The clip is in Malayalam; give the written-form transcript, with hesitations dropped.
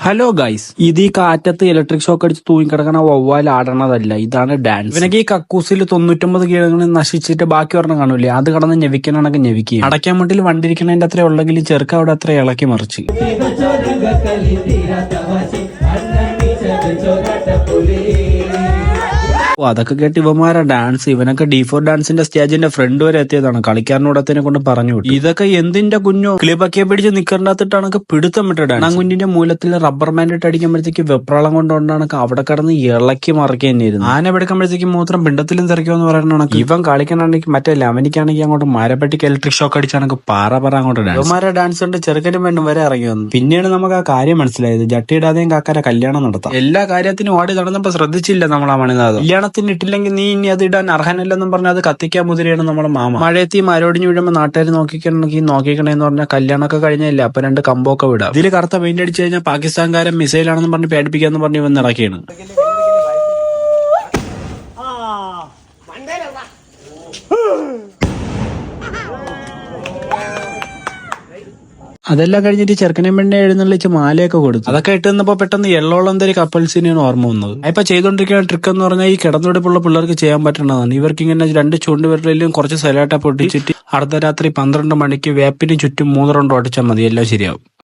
ഹലോ ഗൈസ്, ഇത് ഈ കാറ്റത്ത് ഇലക്ട്രിക് ഷോക്ക് അടിച്ച് തൂങ്ങിക്കിടക്കണ വവ്വാൽ ആടണതല്ല, ഇതാണ് ഡാൻസ്. ഇവനക്ക് ഈ കക്കൂസിൽ 99 കീഴങ്ങൾ നശിച്ചിട്ട് ബാക്കി ഒരെണ്ണം കാണൂലേ, അത് കടന്ന് ഞെവിക്കണക്ക് ഞെവിക്കുക. അടയ്ക്കാൻ മുട്ടിൽ വണ്ടിരിക്കണതിന്റെ അത്ര ഉള്ളെങ്കിലും ചെറുക്ക അവിടെ അത്ര ഇളക്കി മറിച്ച്. അതൊക്കെ കേട്ട് ഇവന്മാരാ ഡാൻസ്. ഇവനൊക്കെ D4 ഡാൻസിന്റെ സ്റ്റേജിന്റെ ഫ്രണ്ട് വരെ എത്തിയതാണ്. കളിക്കാരനോടത്തിനെ കൊണ്ട് പറഞ്ഞു വിട്ടു. ഇതൊക്കെ എന്തിന്റെ കുഞ്ഞോ, ക്ലിപ്പൊക്കെ പിടിച്ച് നിക്കറിനകത്തിട്ടാണ് പിടുത്തം വിട്ടിട്ടാണ്. കുഞ്ഞിന്റെ മൂലത്തിൽ റബ്ബർ ബാൻഡ് ഇട്ട് അടിക്കുമ്പോഴത്തേക്ക് വെപ്രാളം കൊണ്ടുകൊണ്ടാണ് അവിടെ കടന്ന് ഇളക്കി മറിക്കുക തന്നെയായിരുന്നു. ആന പിടിക്കുമ്പോഴത്തേക്ക് മൂത്രം പിണ്ടത്തിലും തെറിക്കുമെന്ന് പറയുന്നതാണ്. ഇവൻ കളിക്കണമെങ്കിൽ മറ്റേ ലെവനിക്കാണെങ്കിൽ അങ്ങോട്ട് മരപ്പെട്ടിക്ക് ഇലക്ട്രിക് ഷോക്ക് അടിച്ചാണെങ്കിൽ പാറ അങ്ങോട്ട് ഡാൻസ്. ഇവന്മാരെ ഡാൻസ് കൊണ്ട് ചെറുക്കനും വേണ്ടും വരെ ഇറങ്ങി വന്നു. പിന്നീട് നമുക്ക് ആ കാര്യം മനസ്സിലായത്, ജട്ടിയിടാതെയും കാക്കാരെ കല്യാണം നടത്താം. എല്ലാ കാര്യത്തിനും ഓടി നടന്നപ്പോ ശ്രദ്ധിച്ചില്ല നമ്മളാ മണിനാഥം. കല്യാണത്തിന് ഇട്ടില്ലെങ്കിൽ നീ ഇനി അത് ഇടാൻ അർഹനല്ലെന്നും പറഞ്ഞാൽ അത് കത്തിക്കാൻ മുതിരെയാണ് നമ്മുടെ മാമ. മഴയത്ത് ഈ മരോടിഞ്ഞു വീഴുമ്പോൾ നാട്ടുകാർ നോക്കിക്കണെന്ന് പറഞ്ഞാൽ കല്യാണമൊക്കെ കഴിഞ്ഞില്ല, അപ്പൊ 2 കമ്പൊക്കെ വിടാം. ഇതിൽ കറുത്ത പെയിന്റ് അടിച്ചു കഴിഞ്ഞാൽ പാകിസ്ഥാൻകാരൻ മിസൈലാണെന്ന് പറഞ്ഞ് പേടിപ്പിക്കാന്ന് പറഞ്ഞ് ഇവൻ ഇറക്കിയാണ്. അതെല്ലാം കഴിഞ്ഞിട്ട് ചെറുക്കനെയും പെണ്ണെ എഴുന്നള്ളിച്ച് മാലയൊക്കെ കൊടുത്തു. അതൊക്കെ ഇട്ട് നിന്നപ്പോ പെട്ടെന്ന് എള്ളോളന്തരി കപ്പിൾസിനെയാണ് ഓർമ്മ വന്നത്. ഇപ്പൊ ചെയ്തോണ്ടിരിക്കുന്ന ട്രിക്ക് എന്ന് പറഞ്ഞാൽ ഈ കിടന്നുപിടിപ്പുള്ള പിള്ളേർക്ക് ചെയ്യാൻ പറ്റുന്നതാണ്. ഇവർക്ക് ഇങ്ങനെ 2 ചൂണ്ടുവിരലിലും കുറച്ച് സലാട്ട പൊട്ടിച്ചിട്ട് അർദ്ധരാത്രി 12 മണിക്ക് വേപ്പിന് ചുറ്റും 3 റൗണ്ട് ഓടിച്ചാൽ മതി, എല്ലാം ശരിയാവും.